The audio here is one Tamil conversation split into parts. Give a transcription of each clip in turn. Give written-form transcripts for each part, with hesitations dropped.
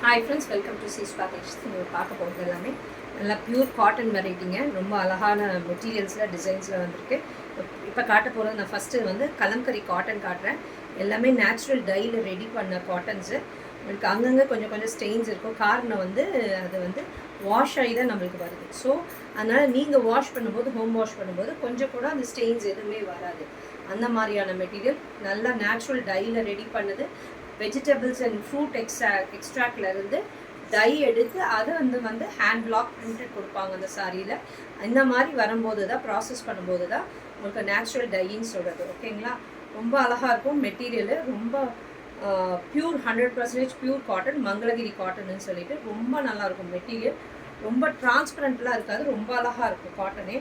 Hi friends, welcome to cheese package. நீங்கள் பார்க்க போகிறது எல்லாமே நல்லா பியூர் காட்டன் வெரைட்டிங்க. ரொம்ப அழகான மெட்டீரியல்ஸில் டிசைன்ஸில் வந்திருக்கு. இப்போ காட்ட போகிறது நான் ஃபஸ்ட்டு வந்து கலம்கரி காட்டன் காட்டுறேன். எல்லாமே நேச்சுரல் டையில் ரெடி பண்ண காட்டன்ஸு. உங்களுக்கு அங்கங்கே கொஞ்சம் கொஞ்சம் ஸ்டெயின்ஸ் இருக்கும். காரணம் வந்து அது வந்து வாஷ் ஆகி தான் நம்மளுக்கு வருது. ஸோ அதனால் நீங்கள் வாஷ் பண்ணும்போது, ஹோம் வாஷ் பண்ணும்போது கொஞ்சம் கூட அந்த ஸ்டெயின்ஸ் எதுவுமே வராது. அந்த மாதிரியான மெட்டீரியல் நல்லா நேச்சுரல் டையில் ரெடி பண்ணது. வெஜிடபிள்ஸ் அண்ட் ஃப்ரூட் எக்ஸ்ட்ராக்ட்லேருந்து டை எடுத்து அதை வந்து ஹேண்ட் பிளாக் பிரிண்டட் கொடுப்பாங்க அந்த சாரியில். இந்த மாதிரி வரும்போது தான், ப்ராசஸ் பண்ணும்போது தான் உங்களுக்கு நேச்சுரல் டைன்னு சொல்கிறது. ஓகேங்களா? ரொம்ப அழகாக இருக்கும் மெட்டீரியலு. ரொம்ப பியூர் 100% பியூர் காட்டன், மங்களகிரி காட்டன்னு சொல்லிட்டு ரொம்ப நல்லாயிருக்கும் மெட்டீரியல். ரொம்ப டிரான்ஸ்பரண்ட்லாம் இருக்காது, ரொம்ப அழகாக இருக்கும் காட்டனே.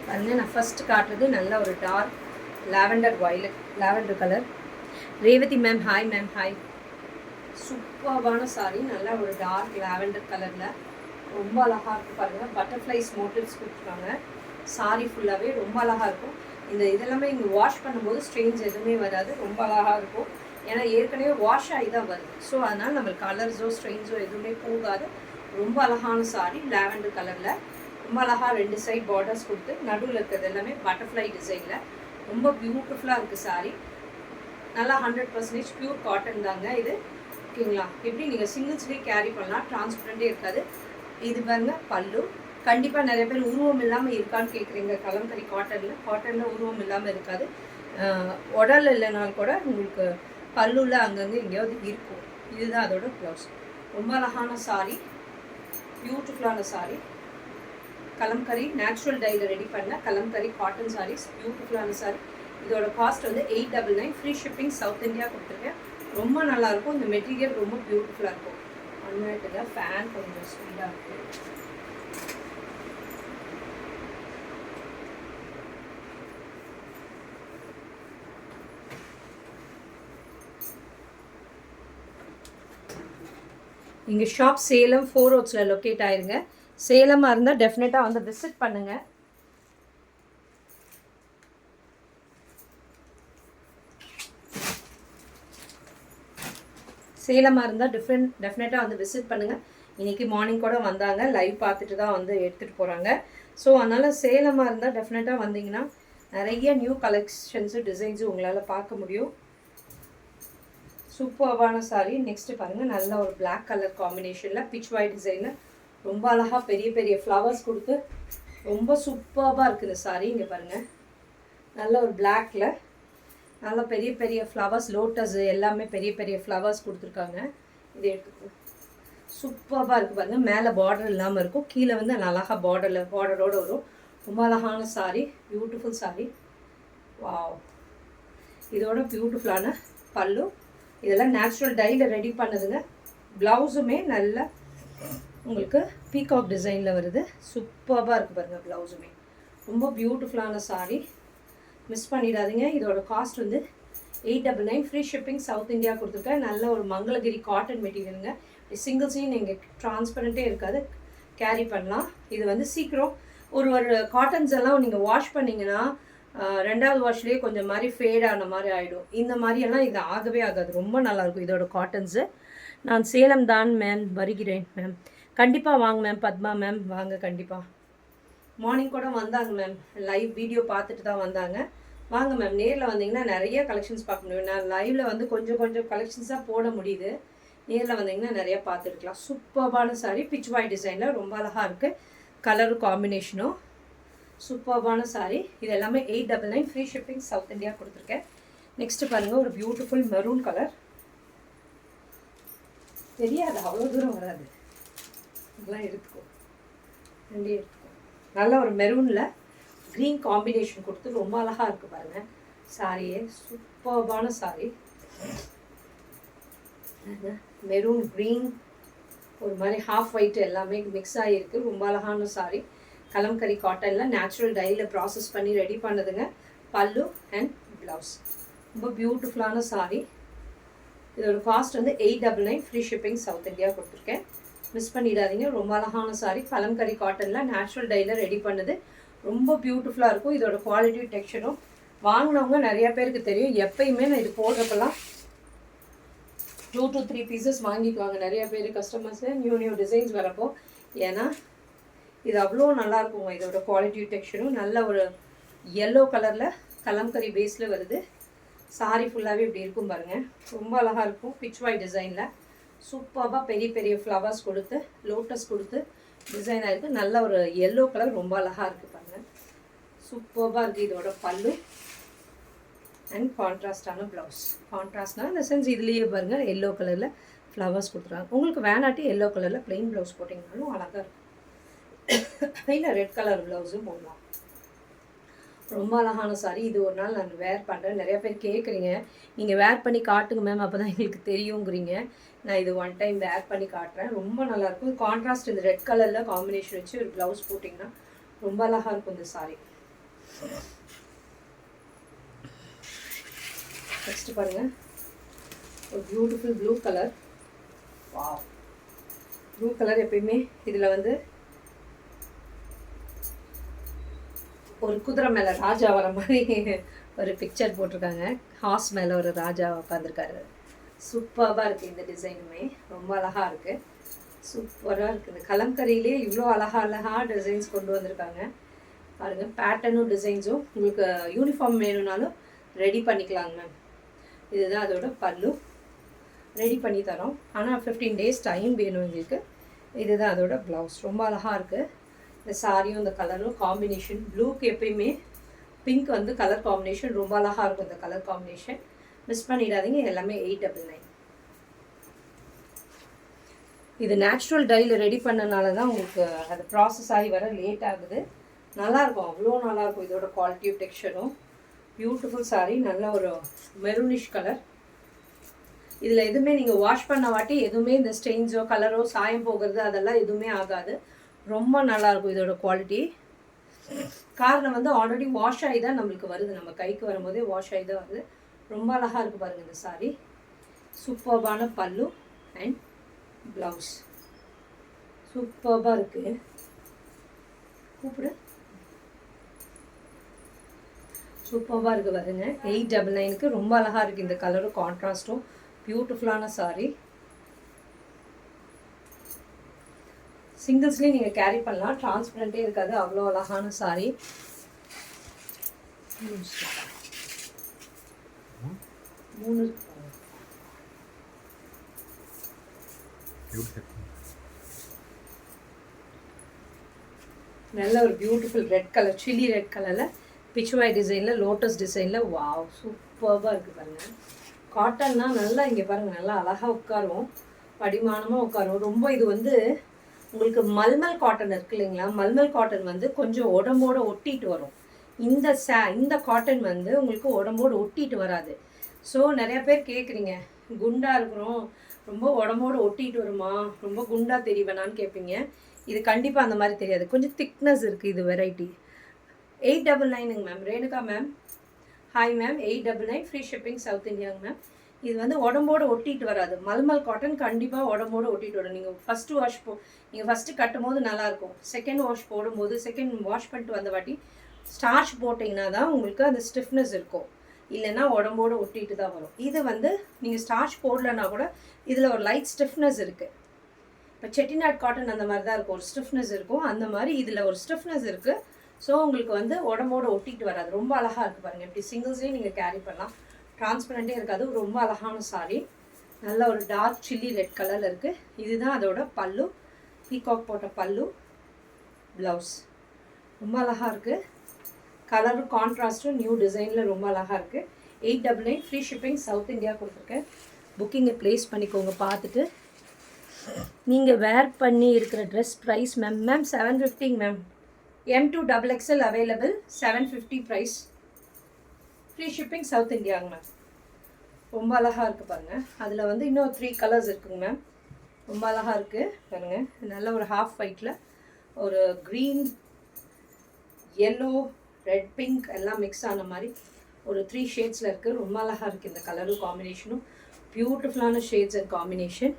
பாருங்க, நான் ஃபஸ்ட்டு காட்டுறது நல்ல ஒரு dark lavender colour. Revathi ma'am hi. Ma'am hi. சூப்பர்வான சாரி, நல்லா ஒரு டார்க் லாவெண்டர் கலரில் ரொம்ப அழகாக இருக்கும். பாருங்கள், பட்டர்ஃப்ளைஸ் மோட்டிவ்ஸ் கொடுத்துருக்காங்க. சாரி ஃபுல்லாகவே ரொம்ப அழகாக இருக்கும். இதெல்லாமே இங்கே வாஷ் பண்ணும்போது ஸ்ட்ரெயின்ஸ் எதுவுமே வராது, ரொம்ப அழகாக இருக்கும். ஏன்னா ஏற்கனவே வாஷ் ஆகி தான் வருது. ஸோ அதனால் நம்மளுக்கு கலர்ஸோ ஸ்ட்ரெயின்ஸோ எதுவுமே போகாது. ரொம்ப அழகான சாரி, லாவெண்டர் கலரில் ரொம்ப அழகாக 2 சைட் பார்டர்ஸ் கொடுத்து நடுவில் இருக்கிறது எல்லாமே பட்டர்ஃப்ளை டிசைனில் ரொம்ப பியூட்டிஃபுல்லாக இருக்குது சாரி. நல்லா 100% பியூர் காட்டன் தாங்க இது. ஓகேங்களா? எப்படி நீங்கள் சிங்கிள்ஸ்லேயே கேரி பண்ணலாம், டிரான்ஸ்பரண்ட்டே இருக்காது. இது பாருங்க பல்லு. கண்டிப்பாக நிறைய பேர் உருவம் இல்லாமல் இருக்கான்னு கேட்குறீங்க. கலம்கரி காட்டனில் உருவம் இல்லாமல் இருக்காது. உடல் இல்லைனாலும் கூட உங்களுக்கு பல்லுவில் அங்கங்கே எங்கேயாவது இருக்கும். இதுதான் அதோட ப்ளவுஸ். ரொம்ப அழகான சாரி, பியூட்டிஃபுல்லான சாரி. கலம்கரி நேச்சுரல் டையில் ரெடி பண்ண கலம்கரி காட்டன் சாரீஸ், பியூட்டிஃபுல்லான சாரி. இதோட காஸ்ட் வந்து 899. ஃப்ரீ ஷிப்பிங், சவுத் இந்தியா கொடுத்துருக்கேன். ரொம்ப நல்லாயிருக்கும். இந்த மெட்டீரியல் ரொம்ப பியூட்டிஃபுல்லாக இருக்கும். 1 மினிட்டுங்க, ஃபேன் கொஞ்சம் ஸ்பீடாக இருக்குது. இங்கே ஷாப் சேலம் 4 ரோட்ஸில் லொக்கேட் ஆயிருங்க. சேலமாக இருந்தால் டெஃபினட்டாக வந்து விசிட் பண்ணுங்கள். சேலமாக இருந்தால் டெஃபினட்டாக வந்து விசிட் பண்ணுங்கள். இன்றைக்கி மார்னிங் கூட வந்தாங்க, லைவ் பார்த்துட்டு தான் வந்து எடுத்துகிட்டு போகிறாங்க. ஸோ அதனால் சேலமாக இருந்தால் டெஃபினட்டாக வந்தீங்கன்னா நிறைய நியூ கலெக்ஷன்ஸு, டிசைன்ஸு உங்களால் பார்க்க முடியும். சூப்பர்வான சாரி. நெக்ஸ்ட்டு பாருங்கள், நல்ல ஒரு பிளாக் கலர் காம்பினேஷனில் பிச் ஒயிட் டிசைனில் ரொம்ப அழகாக பெரிய பெரிய ஃப்ளவர்ஸ் கொடுத்து ரொம்ப சூப்பராக இருக்குது இந்த சாரி. இங்கே பாருங்கள், நல்ல ஒரு பிளாக்கில் நல்ல பெரிய பெரிய ஃப்ளவர்ஸ், லோட்டஸ் எல்லாமே பெரிய பெரிய ஃப்ளவர்ஸ் கொடுத்துருக்காங்க. இது எடுத்துக்கோ, சூப்பராக இருக்குது பாருங்கள். மேலே பார்டர் இல்லாமல் இருக்கும், கீழே வந்து அழகாக பார்டரோடு வரும். ரொம்ப அழகான சாரி, பியூட்டிஃபுல் சாரி. வாவ்! இதோட பியூட்டிஃபுல்லான பல்லு. இதெல்லாம் நேச்சுரல் டையில் ரெடி பண்ணதுங்க. ப்ளவுஸுமே நல்ல உங்களுக்கு பீகாக் டிசைனில் வருது. சூப்பராக இருக்குது பாருங்கள் ப்ளவுஸுமே. ரொம்ப பியூட்டிஃபுல்லான சாரி, மிஸ் பண்ணிடாதீங்க. இதோட காஸ்ட் வந்து 899. ஃப்ரீ ஷிப்பிங், சவுத் இந்தியா கொடுத்துருக்கேன். நல்ல ஒரு மங்களகிரி காட்டன் மெட்டீரியலுங்க. சிங்கிள்ஸையும் நீங்கள் டிரான்ஸ்பரண்ட்டே இருக்காது, கேரி பண்ணலாம். இது வந்து சீக்கிரம் ஒரு காட்டன்ஸ் எல்லாம் நீங்கள் வாஷ் பண்ணிங்கன்னா 2வது வாஷ்லேயே கொஞ்சம் மாதிரி ஃபேட் ஆன மாதிரி ஆகிடும். இந்த மாதிரியெல்லாம் இது ஆகவே ஆகாது. ரொம்ப நல்லாயிருக்கும் இதோட காட்டன்ஸு. நான் சேலம் தான் மேம், வருகிறேன் மேம். கண்டிப்பாக வாங்க மேம். பத்மா மேம் வாங்க கண்டிப்பாக. மார்னிங் கூட வந்தாங்க மேம், லைவ் வீடியோ பார்த்துட்டு தான் வந்தாங்க. வாங்க மேம், நேரில் வந்தீங்கன்னா நிறைய கலெக்ஷன்ஸ் பார்க்க முடியும். நான் லைவில் வந்து கொஞ்சம் கலெக்ஷன்ஸாக போட முடியுது. நேரில் வந்தீங்கன்னா நிறையா பார்த்துருக்கலாம். சூப்பர்பான சாரி, பிச் ஒயிட் டிசைனில் ரொம்ப அழகாக இருக்குது. கலரு காம்பினேஷனும் சூப்பர்பான சாரி. இது எல்லாமே 899. ஃப்ரீ ஷிப்பிங், சவுத் இந்தியா கொடுத்துருக்கேன். நெக்ஸ்ட்டு பாருங்கள், ஒரு பியூட்டிஃபுல் மெரூன் கலர். தெரியாது, அவ்வளோ தூரம் வராது. இதெல்லாம் எடுத்துக்கோ, 2 எடுத்துக்கோ. நல்ல ஒரு மெரூனில் க்ரீன் காம்பினேஷன் கொடுத்து ரொம்ப அழகாக இருக்குது பாருங்கள் சாரியே. சூப்பர்பான சாரி. மெரூன் க்ரீன் ஒரு மாதிரி ஹாஃப் ஒயிட் எல்லாமே மிக்ஸ் ஆகிருக்கு. ரொம்ப அழகான சாரி. கலம்கரி காட்டனில் நேச்சுரல் டையில் ப்ராசஸ் பண்ணி ரெடி பண்ணதுங்க. பல்லு அண்ட் ப்ளவுஸ். ரொம்ப பியூட்டிஃபுல்லான சாரி. இதோட காஸ்ட் வந்து 899. ஃப்ரீ ஷிப்பிங், சவுத் இந்தியா கொடுத்துருக்கேன். மிஸ் பண்ணிடாதீங்க. ரொம்ப அழகான சாரி, கலம்கரி காட்டனில் நேச்சுரல் டையில் ரெடி பண்ணது. ரொம்ப பியூட்டிஃபுல்லாக இருக்கும். இதோட குவாலிட்டி டெக்ஸ்சரும் வாங்கினவங்க நிறையா பேருக்கு தெரியும். எப்பயுமே நான் இது போடுறப்பெல்லாம் 2 to 3 பீசஸ் வாங்கிக்குவாங்க நிறைய பேர் கஸ்டமர்ஸு நியூ டிசைன்ஸ் வரப்போ. ஏன்னா இது அவ்வளோ நல்லாயிருக்குங்க. இதோட குவாலிட்டி டெக்ஸ்சரும் நல்ல ஒரு எல்லோ கலரில் கலம்கரி பேஸில் வருது. சாரி ஃபுல்லாகவே இப்படி இருக்கும் பாருங்கள். ரொம்ப அழகாக இருக்கும். பிச் வாய் டிசைனில் சூப்பராக பெரிய பெரிய ஃப்ளவர்ஸ் கொடுத்து லோட்டஸ் கொடுத்து டிசைன் ஆகிருக்கு. நல்ல ஒரு எல்லோ கலர் ரொம்ப அழகாக இருக்குது பாருங்கள். சூப்பராக இருக்குது. இதோட பல்லு அண்ட் கான்ட்ராஸ்டான ப்ளவுஸ். கான்ட்ராஸ்ட்னால் இந்த சென்ஸ் இதுலேயே பாருங்கள் எல்லோ கலரில் ஃப்ளவர்ஸ் கொடுத்துருவாங்க. உங்களுக்கு வேணாட்டி எல்லோ கலரில் ப்ளெயின் ப்ளவுஸ் போட்டிங்கனாலும் அழகாக இருக்கும். இல்லை ரெட் கலர் ப்ளவுஸும் போடலாம். ரொம்ப அழகான சாரி. இது ஒரு நாள் நான் வேர் பண்ணுறேன். நிறையா பேர் கேட்குறீங்க, நீங்கள் வேர் பண்ணி காட்டுங்க மேம், அப்போ தான் எங்களுக்கு தெரியுங்கிறீங்க. நான் இது ஒன் டைம் வேர் பண்ணி காட்டுறேன். ரொம்ப நல்லாயிருக்கும். கான்ட்ராஸ்ட் இந்த ரெட் கலரில் காம்பினேஷன் வச்சு ஒரு ப்ளவுஸ் போட்டிங்கன்னா ரொம்ப அழகாக இருக்கும் இந்த சாரி. நெக்ஸ்ட் பாருங்கள், ஒரு beautiful blue colour. Wow, blue colour எப்பயுமே இதில் வந்து ஒரு குதிரை மேலே ராஜா வர மாதிரி ஒரு பிக்சர் போட்டிருக்காங்க. ஹார்ஸ் மேலே ஒரு ராஜா உட்காந்துருக்காரு. சூப்பராக இருக்குது. இந்த டிசைனுமே ரொம்ப அழகாக இருக்குது. சூப்பராக இருக்குது. இந்த கலம்கரியிலே இவ்வளோ அழகாக டிசைன்ஸ் கொண்டு வந்திருக்காங்க பாருங்கள். பேட்டர்னும் டிசைன்ஸும் உங்களுக்கு யூனிஃபார்ம் வேணும்னாலும் ரெடி பண்ணிக்கலாங்க மேம். இதுதான் அதோட பல்லு. ரெடி பண்ணி தரோம். ஆனால் 15 days டைம் வேணும் எங்களுக்கு. இதுதான் அதோட ப்ளவுஸ். ரொம்ப அழகாக இருக்குது. இந்த சாரியும் இந்த கலரும் காம்பினேஷன். ப்ளூக்கு எப்பயுமே பிங்க் வந்து கலர் காம்பினேஷன் ரொம்ப அழகாக இருக்கும். இந்த கலர் காம்பினேஷன் மிஸ் பண்ணிடாதீங்க. எல்லாமே 899. இது நேச்சுரல் டையில் ரெடி பண்ணனால தான் உங்களுக்கு அது ப்ராசஸ் ஆகி வர லேட் ஆகுது. நல்லாயிருக்கும், அவ்வளோ நல்லாயிருக்கும். இதோட குவாலிட்டியும் டெக்ஸ்சரும் பியூட்டிஃபுல் சாரி. நல்ல ஒரு மெரூனிஷ் கலர். இதில் எதுவுமே நீங்கள் வாஷ் பண்ண வாட்டி எதுவுமே இந்த ஸ்டெயின்ஸோ கலரோ சாயம் போகிறது அதெல்லாம் எதுவுமே ஆகாது. ரொம்ப நல்லாயிருக்கும் இதோட குவாலிட்டி. காரணம் வந்து ஆல்ரெடி வாஷ் ஆகி தான் நம்மளுக்கு வருது. நம்ம கைக்கு வரும்போதே வாஷ் ஆகி தான் வருது. ரொம்ப அழகாக இருக்குது பாருங்கள் இந்த சாரி. சூப்பர்பான பல்லு அண்ட் ப்ளவுஸ். சூப்பராக இருக்குது. கூப்பிடு. சூப்பராக இருக்குது பாருங்க. 899க்கு ரொம்ப அழகாக இருக்குது. இந்த கலரும் கான்ட்ராஸ்ட்டும் பியூட்டிஃபுல்லான சாரி. சிங்கிள்ஸ்லேயும் நீங்கள் கேரி பண்ணலாம். டிரான்ஸ்பரண்ட்டே இருக்காது. அவ்வளோ அழகான சாரி. நல்ல ஒரு beautiful red colour, chilli red கலரில் பிச்வாய் டிசைனில் லோட்டஸ் டிசைனில். வாவ், சூப்பராக இருக்குது பாருங்கள். காட்டன்னா நல்லா இங்கே பாருங்கள் நல்லா அழகாக உட்காரும். படிமானமாக உட்காரும். ரொம்ப இது வந்து உங்களுக்கு மல்மல் காட்டன் இருக்கு இல்லைங்களா? மல்மல் காட்டன் வந்து கொஞ்சம் உடம்போடு ஒட்டிட்டு வரும். இந்த காட்டன் வந்து உங்களுக்கு உடம்போடு ஒட்டிட்டு வராது. ஸோ நிறையா பேர் கேட்குறீங்க, குண்டாக இருக்கிறோம், ரொம்ப உடம்போடு ஒட்டிட்டு வருமா, ரொம்ப குண்டாக தெரியவேணான்னு கேட்பீங்க. இது கண்டிப்பாக அந்த மாதிரி தெரியாது. கொஞ்சம் திக்னஸ் இருக்குது. இது வெரைட்டி 899ங்க ma'am. Renuka ma'am hi ma'am. 899 free shipping south இந்தியாங்க மேம். இது வந்து உடம்போடு ஒட்டிட்டு வராது. மல்மல் காட்டன் கண்டிப்பாக உடம்போடு ஒட்டிட்டு வரும். நீங்கள் ஃபஸ்ட்டு கட்டும் போது நல்லாயிருக்கும். செகண்ட் வாஷ் போடும்போது செகண்ட் வாஷ் பண்ணிட்டு வந்த வாட்டி ஸ்டார்ச் போட்டிங்கன்னா தான் உங்களுக்கு அந்த ஸ்டிஃப்னஸ் இருக்கும். இல்லைன்னா உடம்போடு ஒட்டிட்டு தான் வரும். இது வந்து நீங்கள் ஸ்டார்ச் போடலன்னா கூட இதில் ஒரு லைட் ஸ்டிஃப்னஸ் இருக்குது. இப்போ செட்டிநாட் காட்டன் அந்த மாதிரி தான் இருக்கும், ஒரு ஸ்டிஃப்னஸ் இருக்கும். அந்த மாதிரி இதில் ஒரு ஸ்டிஃப்னஸ் இருக்குது. ஸோ உங்களுக்கு வந்து உடம்போடு ஒட்டிட்டு வராது. ரொம்ப அழகாக இருக்குது பாருங்கள். இப்படி சிங்கிள்ஸ்லேயும் நீங்கள் கேரி பண்ணலாம். டிரான்ஸ்பரண்ட்டே இருக்காது. ரொம்ப அழகான சாரி. நல்ல ஒரு டார்க் சில்லி ரெட் கலரில் இருக்குது. இதுதான் அதோட பல்லு. பீகாக் போட்ட பல்லு, ப்ளவுஸ். ரொம்ப அழகாக இருக்குது. கலரும் கான்ட்ராஸ்ட்டும் நியூ டிசைனில் ரொம்ப அழகாக இருக்குது. 899 ஃப்ரீ ஷிப்பிங் சவுத் இந்தியா கொடுத்துருக்கேன். புக்கிங்கை ப்ளேஸ் பண்ணிக்கோங்க. பார்த்துட்டு நீங்கள் வேர் பண்ணி இருக்கிற dress price ma'am 750 ma'am. M2 XXL available 750 price. Free shipping south இந்தியாங்க மேம். ரொம்ப அழகாக இருக்குது பாருங்கள். அதில் வந்து இன்னும் 3 கலர்ஸ் இருக்குங்க மேம். ரொம்ப அழகாக இருக்குது பாருங்கள். நல்ல ஒரு ஹாஃப் ஒயிட்டில் ஒரு க்ரீன், எல்லோ, ரெட், பிங்க் எல்லாம் மிக்ஸ் ஆன மாதிரி ஒரு 3 ஷேட்ஸில் இருக்குது. ரொம்ப அழகாக இருக்குது இந்த கலரும் காம்பினேஷனும். பியூட்டிஃபுல்லான ஷேட்ஸ் அண்ட் காம்பினேஷன்.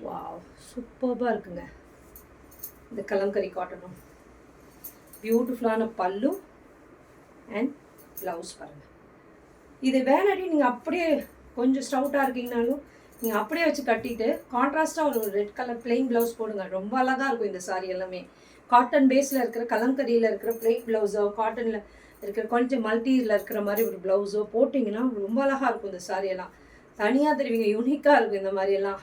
வாவ், சூப்பராக இருக்குங்க இந்த கலம்கரி காட்டனும். பியூட்டிஃபுல்லான பல்லு அண்ட் ப்ளவுஸ் பாருங்கள். இது வேணாடி நீங்கள் அப்படியே கொஞ்சம் ஸ்டவுட்டாக இருக்கீங்கனாலும் நீங்கள் அப்படியே வச்சு கட்டிட்டு கான்ட்ராஸ்ட்டாக ஒரு ரெட் கலர் பிளெயின் ப்ளவுஸ் போடுங்க. ரொம்ப அழகாக இருக்கும் இந்த சாரீ எல்லாமே. காட்டன் பேஸில் இருக்கிற கலம்கரியில் இருக்கிற பிளெயின் ப்ளவுஸோ, காட்டனில் இருக்கிற கொஞ்சம் மல்டியில் இருக்கிற மாதிரி ஒரு ப்ளவுஸோ போட்டிங்கன்னா ரொம்ப அழகாக இருக்கும் இந்த சாரியெல்லாம். தனியாக தெரிவிங்க, யூனிக்காக இருக்கும் இந்த மாதிரியெல்லாம்.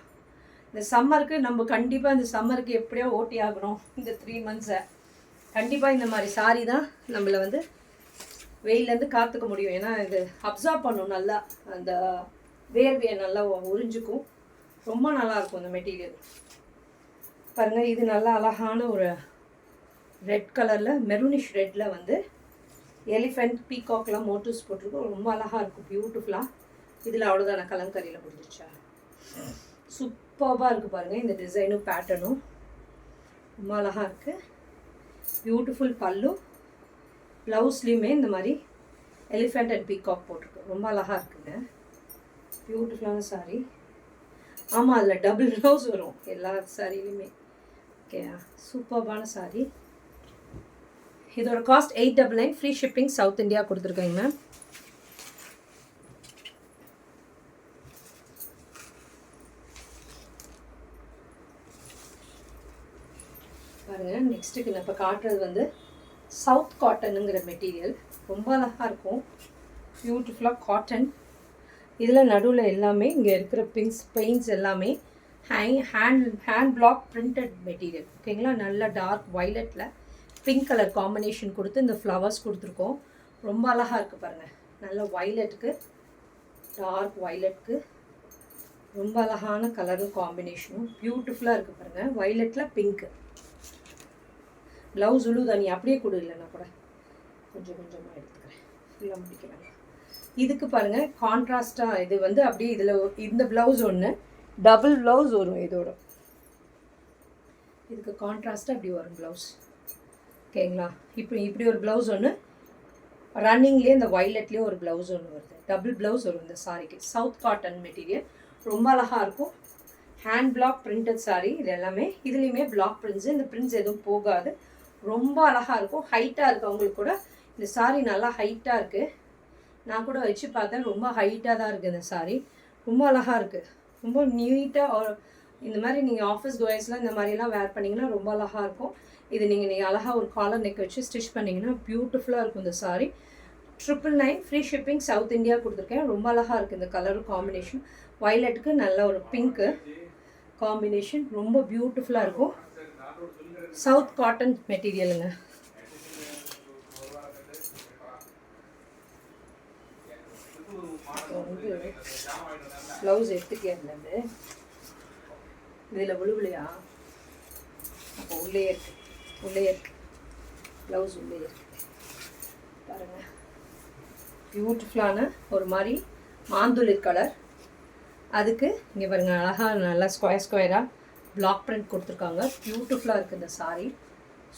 இந்த சம்மருக்கு நம்ம கண்டிப்பாக இந்த சம்மருக்கு எப்படியோ ஓட்டி ஆகணும். இந்த 3 மந்த்ஸை கண்டிப்பாக இந்த மாதிரி சாரீ தான் நம்மளை வந்து வெயிலேருந்து காத்துக்க முடியும். ஏன்னா இது அப்சார்ப் பண்ணும், நல்லா அந்த வேர்வையை நல்லா உறிஞ்சிக்கும். ரொம்ப நல்லாயிருக்கும் இந்த மெட்டீரியல் பாருங்கள். இது நல்லா அழகான ஒரு ரெட் கலரில் மெரூனிஷ் ரெட்டில் வந்து எலிஃபெண்ட் பீகாக்லாம் மோட்டிவ்ஸ் போட்டிருக்கோம். ரொம்ப அழகாக இருக்கும், பியூட்டிஃபுல்லாக. இதில் அவ்வளோதான கலங்கரியில் முடிஞ்சிச்சா. சூப்பராக இருக்குது பாருங்கள். இந்த டிசைனும் பேட்டர்னும் ரொம்ப அழகாக இருக்குது. பியூட்டிஃபுல் பல்லு. ப்ளவுஸ்லேயுமே இந்த மாதிரி எலிஃபெண்ட் அண்ட் பீகாக் போட்டிருக்கு. ரொம்ப அழகாக இருக்குங்க, பியூட்டிஃபுல்லான சாரீ. ஆமாம், அதில் டபுள் ப்ளவுஸ் வரும் எல்லா சாரிலையுமே. ஓகே, சூப்பர்பான சாரீ. இதோட cost 899. Free shipping south India கொடுத்துருக்கேங்க மேம். பாருங்கள், நெக்ஸ்ட்டுக்கு நான் இப்போ காட்டுறது வந்து சவுத் காட்டனுங்கிற மெட்டீரியல். ரொம்ப அழகாக இருக்கும், பியூட்டிஃபுல்லாக காட்டன். இதில் நடுவில் எல்லாமே இங்கே இருக்கிற பெயிண்ட்ஸ் எல்லாமே ஹேண்ட் பிளாக் பிரிண்டட் மெட்டீரியல். ஓகேங்களா, நல்ல டார்க் வைலட்டில் பிங்க் கலர் காம்பினேஷன் கொடுத்து இந்த ஃப்ளவர்ஸ் கொடுத்துருக்கோம். ரொம்ப அழகாக இருக்குது பாருங்கள். நல்ல வைலட்டுக்கு டார்க் வைலட்டுக்கு ரொம்ப அழகான கலரும் காம்பினேஷனும் பியூட்டிஃபுல்லாக இருக்குது பாருங்கள். வைலட்டில் பிங்க்கு. ப்ளவுஸ் உழுதா, நீ அப்படியே கொடு, இல்லைன்னா கூட கொஞ்சம் கொஞ்சமாக எடுத்துக்கிறேன், ஃபுல்லாக முடிக்கிறாங்க. இதுக்கு பாருங்கள் கான்ட்ராஸ்ட்டாக இது வந்து அப்படியே இதில் இந்த ப்ளவுஸ் ஒன்று டபுள் ப்ளவுஸ் வரும் இதோட. இதுக்கு கான்ட்ராஸ்ட்டாக அப்படி வரும் ப்ளவுஸ். ஓகேங்களா, இப்படி ஒரு ப்ளவுஸ் ஒன்று ரன்னிங்லேயே இந்த வைலட்லேயே ஒரு ப்ளவுஸ் ஒன்று வருது. டபுள் ப்ளவுஸ் வரும் இந்த சாரிக்கு. சவுத் காட்டன் மெட்டீரியல் ரொம்ப அழகாக இருக்கும். Hand black printed sari. இது எல்லாமே இதுலேயுமே பிளாக் பிரிண்ட்ஸு. இந்த பிரிண்ட்ஸ் எதுவும் போகாது. ரொம்ப அழகாக இருக்கும். ஹைட்டாக இருக்குது அவங்களுக்கு கூட. இந்த சாரீ நல்லா ஹைட்டாக இருக்குது. நான் கூட வச்சு பார்த்தேன், ரொம்ப ஹைட்டாக தான் இருக்குது இந்த சாரீ. ரொம்ப அழகாக இருக்குது, ரொம்ப நீட்டாக. இந்த மாதிரி நீங்கள் ஆஃபீஸ் கோயர்ஸ்லாம் இந்த மாதிரிலாம் வேர் பண்ணிங்கன்னா ரொம்ப அழகாக இருக்கும். இது நீங்கள் அழகாக ஒரு காலர் நெக் வச்சு ஸ்டிச் பண்ணிங்கன்னா பியூட்டிஃபுல்லாக இருக்கும் இந்த sari. 999 free shipping south India கொடுத்துருக்கேன். ரொம்ப அழகாக இருக்குது இந்த கலரும் காம்பினேஷன். வைலட்டுக்கு நல்ல ஒரு பிங்க்கு காம்பினேஷன், ரொம்ப பியூட்டிஃபுல்லாக இருக்கும். சவுத் காட்டன் மெட்டீரியலுங்க. வந்து ப்ளவுஸ் எடுத்துக்கியா இருந்தது, இதில் விழுவிலையா? அப்போ உள்ளே இருக்கு ப்ளவுஸ் உள்ளே இருக்கு பாருங்கள். பியூட்டிஃபுல்லான ஒரு மாதிரி மாந்துளிர் கலர். அதுக்கு இங்கே பாருங்கள், அழகாக நல்லா ஸ்கொயராக பிளாக் பிரிண்ட் கொடுத்துருக்காங்க. பியூட்டிஃபுல்லாக இருக்குது இந்த சாரீ.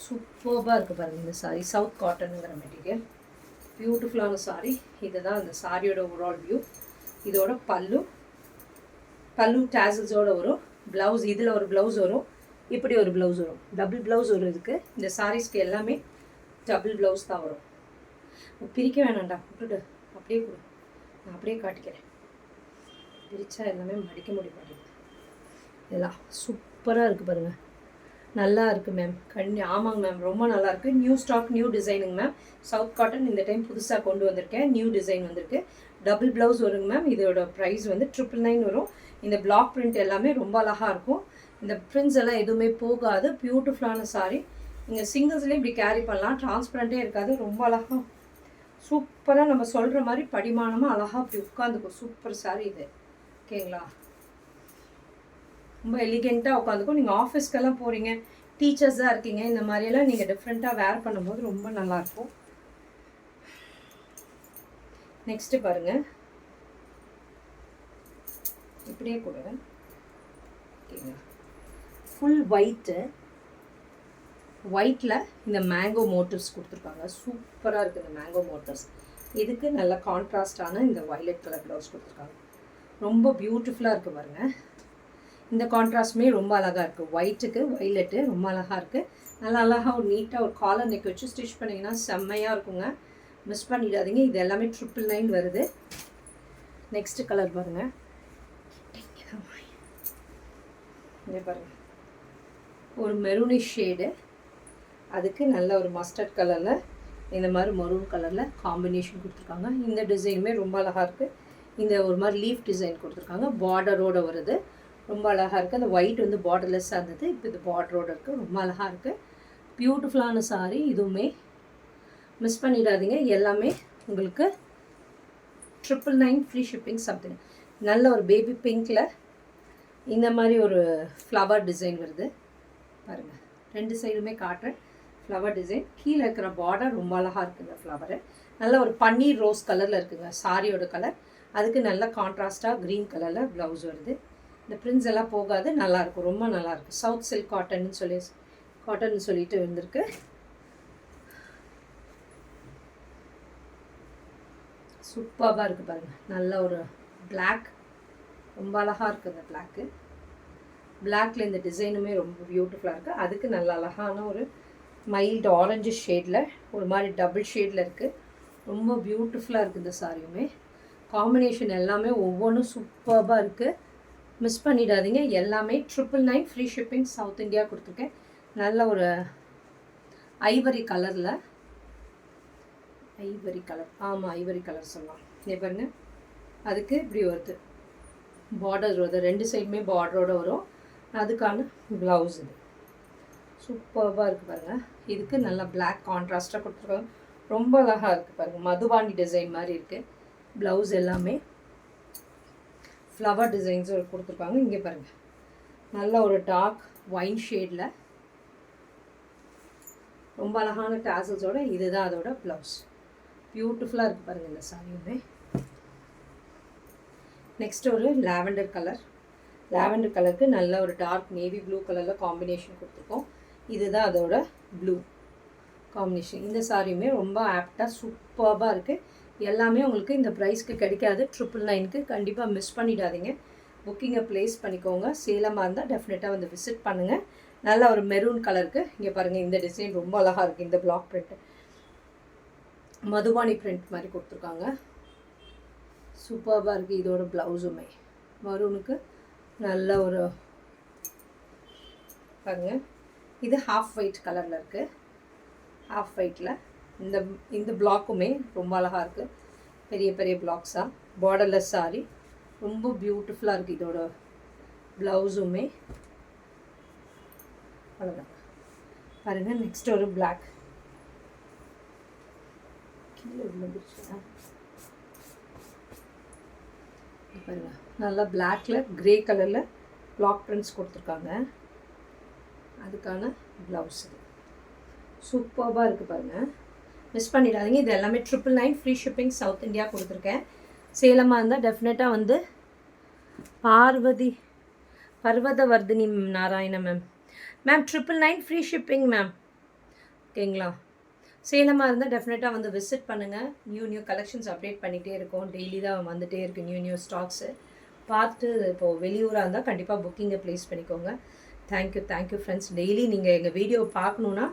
சூப்பர்பாக இருக்குது பாருங்கள் இந்த சாரீ. சவுத் காட்டனுங்கிற மெட்டீரியல், பியூட்டிஃபுல்லான சாரீ. இதுதான் இந்த சாரியோட ஓவரால் வியூ. இதோட பல்லு டேசல்ஸோடு வரும். ப்ளவுஸ் இதில் ஒரு ப்ளவுஸ் வரும், இப்படி ஒரு ப்ளவுஸ் வரும். டபுள் ப்ளவுஸ் வரும் இதுக்கு. இந்த சாரீஸ்க்கு எல்லாமே டபுள் ப்ளவுஸ் தான் வரும். பிரிக்க வேணாண்டா, விட்டுட்டு அப்படியே கொடு, நான் அப்படியே காட்டிக்கிறேன். பிரித்தா எல்லாமே மடிக்க முடிய மாட்டேங்குது. இதெல்லாம் சூப்பராக இருக்குது பாருங்கள். நல்லா இருக்குது மேம். ஆமாங்க மேம், ரொம்ப நல்லாயிருக்கு. நியூ ஸ்டாக், நியூ டிசைனுங்க மேம். சவுத் காட்டன் இந்த டைம் புதுசாக கொண்டு வந்திருக்கேன். நியூ டிசைன் வந்திருக்கு. டபுள் ப்ளவுஸ் வருங்க மேம். இதோட ப்ரைஸ் வந்து 999 வரும். இந்த பிளாக் பிரிண்ட் எல்லாமே ரொம்ப அழகாக இருக்கும். இந்த பிரிண்ட்ஸ் எல்லாம் எதுவுமே போகாது. பியூட்டிஃபுல்லான சாரீ. நீங்கள் சிங்கிள்ஸ்லேயும் இப்படி கேரி பண்ணலாம். டிரான்ஸ்பரண்ட்டே இருக்காது. ரொம்ப அழகாக சூப்பராக நம்ம சொல்கிற மாதிரி படிமானமாக அழகாக அப்படி உட்காந்துக்கும். சூப்பர் சாரீ இது. ஓகேங்களா, ரொம்ப எலிகெண்ட்டாக உட்காந்துக்கும். நீங்கள் ஆஃபீஸ்க்கெல்லாம் போகிறீங்க, டீச்சர்ஸாக இருக்கீங்க, இந்த மாதிரியெல்லாம் நீங்கள் டிஃப்ரெண்ட்டாக வேர் பண்ணும்போது ரொம்ப நல்லாயிருக்கும். நெக்ஸ்ட்டு பாருங்கள், இப்படியே கூட ஓகேங்களா, ஃபுல் ஒயிட்டில் இந்த மேங்கோ மோட்டிவ்ஸ் கொடுத்துருக்காங்க. சூப்பராக இருக்குது இந்த மேங்கோ மோட்டிவ்ஸ். இதுக்கு நல்ல கான்ட்ராஸ்டான இந்த வயலட் கலர் ப்ளவுஸ் கொடுத்துருக்காங்க. ரொம்ப பியூட்டிஃபுல்லாக இருக்குது பாருங்கள். இந்த கான்ட்ராஸ்ட்டுமே ரொம்ப அழகாக இருக்குது. ஒயிட்டுக்கு வயலட்டு ரொம்ப அழகாக இருக்குது. நல்லா அழகாக ஒரு நீட்டாக ஒரு காலர் நெக் வச்சு ஸ்டிச் பண்ணிங்கன்னா செம்மையாக இருக்குங்க. மிஸ் பண்ணிடாதீங்க. இது எல்லாமே 999 வருது. நெக்ஸ்ட்டு கலர் பாருங்கள். இங்கே பாருங்கள், ஒரு மெரூனிஷ் ஷேடு, அதுக்கு நல்ல ஒரு மஸ்டர்ட் கலரில் இந்த மாதிரி மரூன் கலரில் காம்பினேஷன் கொடுத்துருக்காங்க. இந்த டிசைனுமே ரொம்ப அழகாக இருக்குது. இந்த ஒரு மாதிரி லீஃப் டிசைன் கொடுத்துருக்காங்க, பார்டரோடு வருது, ரொம்ப அழகாக இருக்குது. அந்த ஒயிட் வந்து பார்டர்லெஸ்ஸாக இருந்தது, இப்போ இது பார்டரோடு இருக்குது, ரொம்ப அழகாக இருக்குது. பியூட்டிஃபுல்லான சாரீ. இதுவுமே மிஸ் பண்ணிடாதீங்க. எல்லாமே உங்களுக்கு 999 ஃப்ரீ ஷிப்பிங் சம்திங். நல்ல ஒரு பேபி பிங்க்கில் இந்த மாதிரி ஒரு ஃப்ளவர் டிசைன் வருது பாருங்கள். 2 சைடுமே காட்டுறேன். ஃப்ளவர் டிசைன், கீழே இருக்கிற பார்டர் ரொம்ப அழகாக இருக்குங்க. ஃப்ளவரு நல்ல ஒரு பன்னீர் ரோஸ் கலரில் இருக்குங்க சாரியோட கலர். அதுக்கு நல்ல கான்ட்ராஸ்ட்டாக க்ரீன் கலரில் ப்ளவுஸ் வருது. இந்த பிரிண்ட்ஸ் எல்லாம் போகாது, நல்லாயிருக்கும், ரொம்ப நல்லாயிருக்கும். சவுத் சில்க் காட்டன் சொல்லிட்டு வந்திருக்கு. சூப்பராக இருக்குது பாருங்கள். நல்ல ஒரு பிளாக், ரொம்ப அழகாக இருக்குது. அந்த பிளாக்கு பிளாக்கில் இந்த டிசைனுமே ரொம்ப பியூட்டிஃபுல்லாக இருக்குது. அதுக்கு நல்ல அழகான ஒரு மைல்டு ஆரஞ்சு ஷேடில் ஒரு மாதிரி டபுள் ஷேடில் இருக்குது. ரொம்ப பியூட்டிஃபுல்லாக இருக்குது இந்த சாரியுமே. காம்பினேஷன் எல்லாமே ஒவ்வொன்றும் சூப்பராக இருக்குது. மிஸ் பண்ணிடாதீங்க. எல்லாமே 999 ஃப்ரீ ஷிப்பிங் சவுத் இந்தியா கொடுத்துருக்கேன். நல்ல ஒரு ஐவரி கலரில், ஐவரி கலர், ஆமாம் ஐவரி கலர் சொல்லலாம். இங்கே பாருங்கள், அதுக்கு இப்படி வருது, பார்டர் வருது, 2 சைடுமே பார்டரோடு வரும். அதுக்கான ப்ளவுஸ் இது சூப்பராக இருக்குது பாருங்கள். இதுக்கு நல்லா பிளாக் கான்ட்ராஸ்ட்டாக கொடுத்துருக்காங்க, ரொம்ப அழகாக இருக்குது பாருங்கள். மதுபானி டிசைன் மாதிரி இருக்குது. ப்ளவுஸ் எல்லாமே ஃப்ளவர் டிசைன்ஸ் கொடுத்துருக்காங்க. இங்கே பாருங்கள், நல்ல ஒரு டார்க் ஒயின் ஷேடில் ரொம்ப அழகான டேசல்ஸோட இதுதான் அதோட ப்ளவுஸ். பியூட்டிஃபுல்லாக இருக்குது பாருங்கள் இந்த சாரியுமே. நெக்ஸ்ட் ஒரு லாவெண்டர் கலர். லாவெண்டர் கலருக்கு நல்ல ஒரு டார்க் நேவி ப்ளூ கலரில் காம்பினேஷன் கொடுத்துருக்கோம். இதுதான் அதோட ப்ளூ காம்பினேஷன். இந்த சாரியுமே ரொம்ப ஆப்டாக சூப்பராக இருக்குது. எல்லாமே உங்களுக்கு இந்த ப்ரைஸ்க்கு கிடைக்காது. 999க்கு கண்டிப்பாக மிஸ் பண்ணிடாதீங்க. புக்கிங்கை ப்ளேஸ் பண்ணிக்கோங்க. சேலமாக இருந்தால் டெஃபினட்டாக வந்து விசிட் பண்ணுங்கள். நல்ல ஒரு மெரூன் கலருக்கு இங்கே பாருங்கள், இந்த டிசைன் ரொம்ப அழகாக இருக்குது. இந்த பிளாக் பிரிண்ட்டு மதுபானி பிரிண்ட் மாதிரி கொடுத்துருக்காங்க, சூப்பராக இருக்குது. இதோட ப்ளவுஸுமே மரூனுக்கு நல்ல ஒரு பாருங்கள். இது ஹாஃப் ஒயிட் கலரில் இருக்குது. ஹாஃப் ஒயிட்டில் இந்த பிளாக்குமே ரொம்ப அழகாக இருக்குது. பெரிய பெரிய பிளாக்ஸாக பார்டர்லெஸ் சாரி, ரொம்ப பியூட்டிஃபுல்லாக இருக்குது. இதோட ப்ளவுஸுமே அவ்வளோதான் பாருங்கள். நெக்ஸ்ட் ஒரு பிளாக், கீழே விழுந்துருச்சு பாருங்கள். நல்லா பிளாக்ல கிரே கலரில் பிளாக் பிரிண்ட்ஸ் கொடுத்துருக்காங்க. அதுக்கான ப்ளவுஸ் இது சூப்பராக இருக்குது பாருங்கள். மிஸ் பண்ணிடாதீங்க. இது எல்லாமே 999 ஃப்ரீ ஷிப்பிங் சவுத் இந்தியா கொடுத்துருக்கேன். சேலமாக இருந்தால் டெஃபினட்டாக வந்து Parvathavardhini Narayana ma'am 999 free shipping ma'am, ஓகேங்களா? சேலமாக இருந்தால் டெஃபினட்டாக வந்து விசிட் பண்ணுங்கள். நியூ கலெக்ஷன்ஸ் அப்டேட் பண்ணிகிட்டே இருக்கோம். டெய்லி தான் வந்துகிட்டே இருக்குது நியூ ஸ்டாக்ஸு. பார்த்து இப்போது வெளியூராக இருந்தால் கண்டிப்பாக புக்கிங்கை ப்ளேஸ் பண்ணிக்கோங்க. Thank you friends. டெய்லி நீங்கள் எங்கள் வீடியோ பார்க்கணுன்னா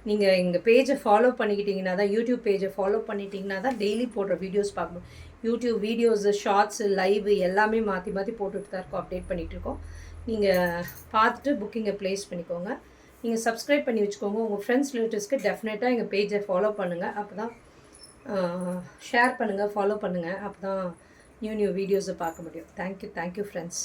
நீங்கள் எங்கள் பேஜை ஃபாலோ பண்ணிக்கிட்டிங்கன்னா தான், யூடியூப் பேஜை ஃபாலோ பண்ணிட்டீங்கன்னா தான் டெய்லி போடுற வீடியோஸ் பார்க்கணும். யூடியூப் வீடியோஸு, ஷார்ட்ஸு, லைவ் எல்லாமே மாற்றி போட்டுட்டு தான் இருக்கோம், அப்டேட் பண்ணிகிட்ருக்கோம். நீங்கள் பார்த்துட்டு புக்கிங்கை ப்ளேஸ் பண்ணிக்கோங்க. நீங்கள் சப்ஸ்கிரைப் பண்ணி வச்சுக்கோங்க. உங்கள் ஃப்ரெண்ட்ஸ் ரிலேட்டிவ்ஸ்க்கு டெஃபினட்டாக எங்கள் பேஜை ஃபாலோ பண்ணுங்கள். அப்போ தான் ஷேர் பண்ணுங்கள், ஃபாலோ பண்ணுங்கள். அப்போ தான் நியூ வீடியோஸை பார்க்க முடியும். Thank you friends.